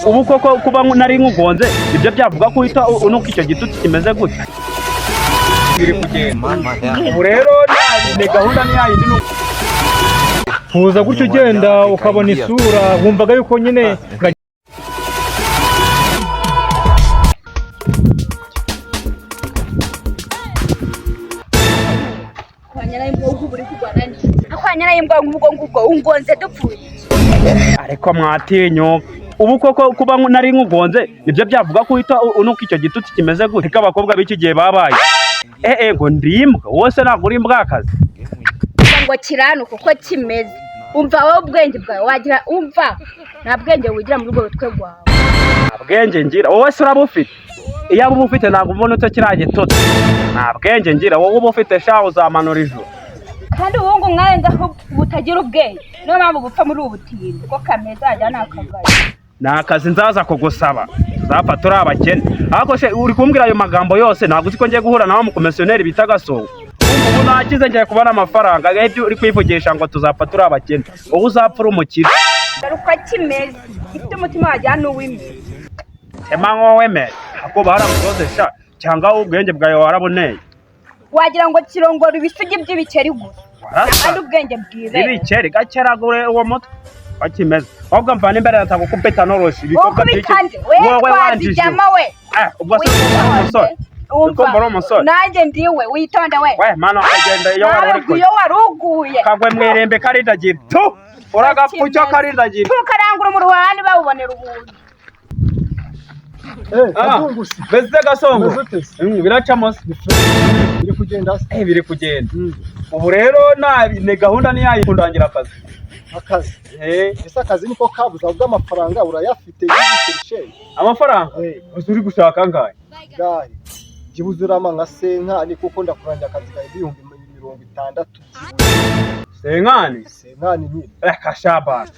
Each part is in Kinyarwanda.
ubu koko kuba nari nkugonze ibyo byavuga ko uhita unuka icyo gitutsi kimeze gutya biri kugenda ubu rero ni gahunda ni yayindi kuza gutyo ugenda ukabona isura wumvaga yuko nyine ariko mwatinyuka ubu koko kuba nari nkugonze ibyo byavuga ko uhita unuka icyo gitutsi kimeze gutya ko abakobwa b'iki gihe babaye ngo ndimbwa wose ntabwo uri imbwakazi ngo kiranuka uko kimeze umva wowe ubwenge bwawe wagira umva nta bwenge wigira muri ubwo butwe bwawe nta bwenge ngira wowe se uraba ufite iyo uba ufite ntabwo ubona utyo kiriya gitutsi nta bwenge ngira wowe uba ufite sha uzamanura ijuru kandi ubu ngubu mwarenzaho butagira ubwenge niyo mpamvu bupfa muri ubu butindi uko kameze hajya n'akagaye ni akazi nzaza kugusaba tuzapfa turi abakene ariko se uri kumbwira ayo magambo yose ntabwo uzi ko ngiye guhura nawe umukomisiyoneri bita Gasongo ubu nakize ngiye kubona amafaranga ibyo uri kwivugisha ngo tuzapfa turi abakene wowe uzapfa uri umukire dore uko kimeze ifite umutima wajya n'uw'imwe ema nk'uwemeye ako baramurodesha cyangwa ubwenge bwawe waraboneye wagira ngo kirongora ibisugi by'ibikeri gusa kandi ubwenge bwize ibikeri gakeragure uwo mutwe bakimeze ahubwo mvana imbere atagukupita noroshye ibikobwa by'iki wowe wanjije ubwo se umusore uko umusore nanjye ndiwe witonde we mana akagenda iyo waruguye kagwe mwirembe karindagira tu uragapfucyo karindagira tukarangura mu ruhande bawubonera ubuntu beze Gasongo biracamo biri kugenda biri kugenda ubu rero ni gahunda ni yayikundangira akazi ese akazi niko kabuze ahubwo amafaranga urayafite y'ibiceri amafaranga uri gushaka angahe gahe kibuze urama nka senkani kuko ndakurangira akazi gahe ibihumbi 60 senkani nyine kashabana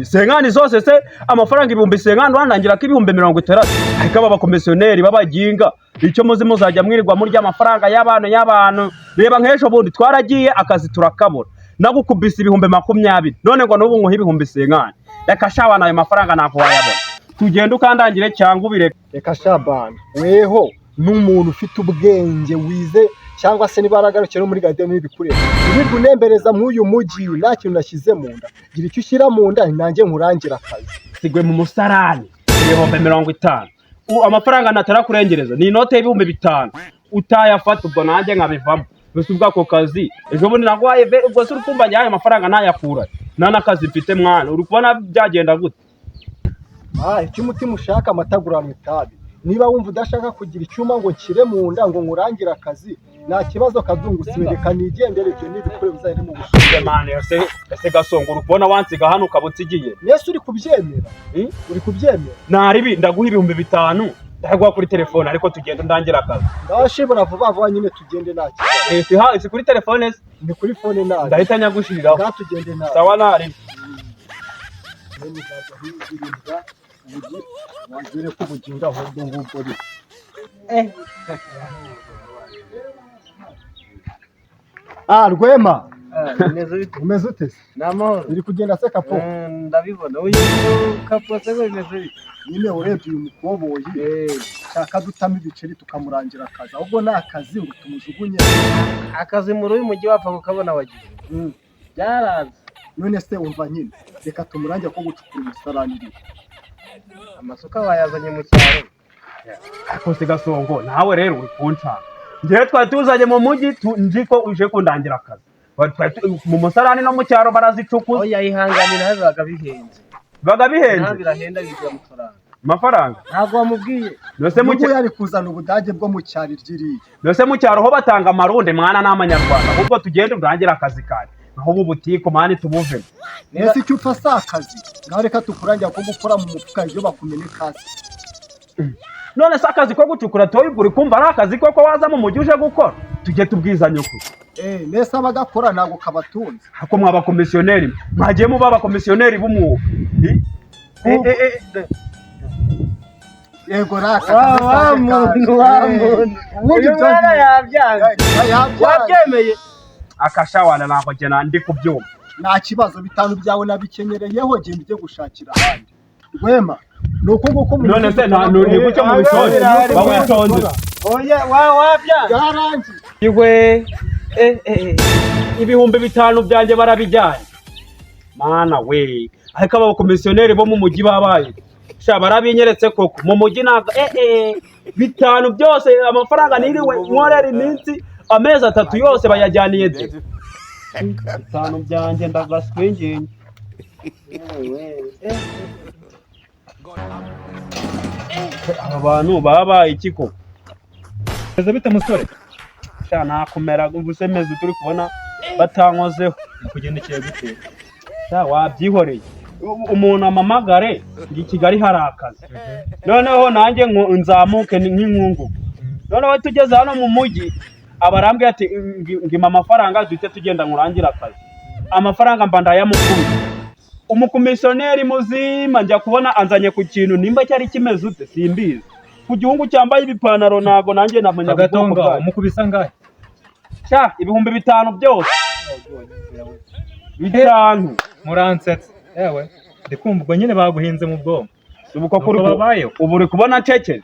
senkani zose se amafaranga ibihumbi senkani wandangira ko ibihumbi 60 ariko aba bakomisiyoneri babaginga icyo muzi muzajya mwirirwa murya amafaranga y'abantu reba nk'ejo bundi twaragiye akazi turakabura nagukubise ibihumbi 20 none ngo n'ubu nkuhe ibihumbi senkani reka shabana ayo mafaranga ntabwo wayabona tugenda ukandangire cyangwa ubireka reka shabana weho n'umuntu ufite ubwenge wize cyangwa se niba aragarukira muri garden n'ibikureba uri gunembereza nk'uyu mugi nta kintu nashyize mu nda gira icyo ushyira mu nda nanjye nkurangira akazi sigwe mu musarani ibihumbi 50 amafaranga natara kurengereza ni inote y'ibihumbi 5 utayafata ubwo nanjye nkabivamo bese ubwako kazi ejo bundi nagwaye ubwo se urukumba nyaye amafaranga nayakura nana kazi mfite mwana uri kubona byagenda gute icyo umutima ushaka amatagura mu itabi niba wumva udashaka kugira icyuma ngo nshyire mu nda ngo nkurangira akazi nta kibazo kazungusiwe reka nigendere ibyo n'ibikore bizahire mu bushobozi mane ese Gasongo uri kubona wansiga hano ukabutigiye Yesu uri kubyemera naribi ndaguha ibihumbi 5 ndaguha kuri telefone ariko tugenda ndangira akazi ndashibora vuba nyine tugende nta kibazo ese kuri telefone ni kuri phone nawe ndahita nyagushiriraho tugende nawe sawa nari wagire ko buginga ahubwo ngubwo ri Rwema umeze ute namahoro iri kugenda se kapo ndabibona uyu kapo se bimeze nyine urebye uyu mukoboyi shaka dutama ibiceri tukamurangira akazi ahubwo ni akazi ngo tumujugunye akazi muri uyu mujyi wapfa kukabona wagize byaranze none se umva nyine reka tumurangira ko gucukura umusaraniri amasuka wayazanye mu cyaro ariko se Gasongo nawe rero uri kunshaka ngiye twari tuzanye mu mujyi nzi ko uje kundangira akazi mu musarani no mu cyaro barazicukuza oya ihanganira baga bihenze birahenda bigira amafaranga ntabwo wamubwiye nose mu cyaro yari kuzana ubudage bwo mu cyaro iryiriye nose mu cyaro ho batanga amarundi mwana n'amanyarwanda ahubwo tugende urangira akazi kawe aho mu butiko mani tubuve nese icyo upfa sa akazi ngaho reka tukurangira ko gukora mu mufuka iyo bakumene kazi none se akazi ko gucukura toyi uri kumva ari akazi koko waza mu mujyi uje gukora tujye tubwizanya uko nese abagakora ntabwo kabatunze ako mwaba komisiyoneri mwagiye muba abakomisiyoneri b'umwuga yego raka uyu mwana yabyemeye akashawana ntabwo njye ndi kubyumva nta kibazo 5 byawe nabikenyereye genda ujye gushakira ahandi Rwema ni uko nguko none se nta nuri gucyo mu bitonde bawitonze oya wabya byarangiye iwe ibihumbi 5 byanjye barabijyanye mana we ariko aba komisiyoneri bo mu mujyi babaye sha barabinyeretse koko mu mujyi naga 5 byose amafaranga niriwe nkorera iminsi amezi 3 yose bayajyaniye de 5 byanjye ndagaswengenge aba bantu babaye iki koko Eze bite musore? sha nakumera ubusemezi turi kubona batankozeho Kugendekeye gute? sha wabyihoreye umuntu amamagare ngo i Kigali hari akazi noneho nanjye nzamuke nk'inkungu noneho tugeze hano mu mujyi abarambwiye ati ngima amafaranga duhite tugenda nkurangira akazi amafaranga mba ndayamukuru umukomisiyoneri muzima njya kubona anzanye ku kintu nimba cyari kimeze ute simbizi ku gihungu cyambaye ibipantaro nago nanjye namenya Agatonga umukubisa ngahe? sha ibihumbi 5 byose 5 Muransetse. Ewe ndikumva ubwo nyine baguhinze mu bwonko. ubuko kuri babayeho. ubu uri kubona cece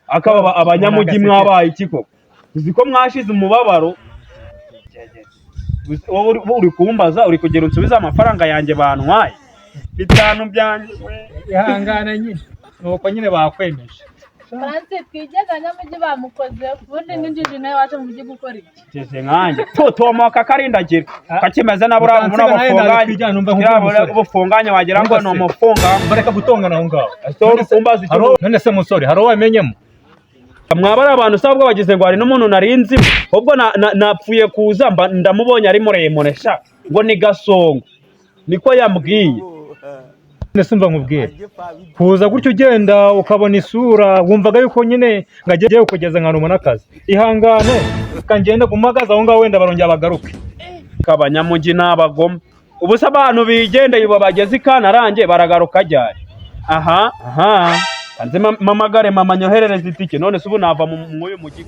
akaba abanyamujyi mwabaye iki koko uzi ko mwashize umubabaro uri kumbaza uri kugera unsubiza amafaranga yanjye bantwaye 5 byanjye Ihangana nyine. Nuko nyine bakwemeje. Francis twijyaga nyamujyi bamukoze ubundi n'injiji nawe waje mu mujyi gukora iki cece nkanjye tomoka karindagira kakimeze nabura ubufunganye wagira ngo ni umufunga Bareka gutongana aho ngaho. uri kumbaza icyo None se musore hari wamenyemo? mwabara abantu sabwo bagize ngo hari n'umuntu narinzi ubwo napfuye kuza ndamubonye ari muremure sha ngo ni Gasongo niko yambwiye Nese mva nkubwire. Kuza gutyo ugenda ukabona isura wumvaga yuko nyine ngagiye kugeza nkano umuntu akazi. Ihangane kangenda gumagaza aho ngaho wenda barongera bagaruke. kabanyamujyi n'abagome ubu se abantu bigendeye bageze ikanarange baragaruka ryari aha kanze mamagare mama nyoherereza itike none se ubu nava mu uyu mujyi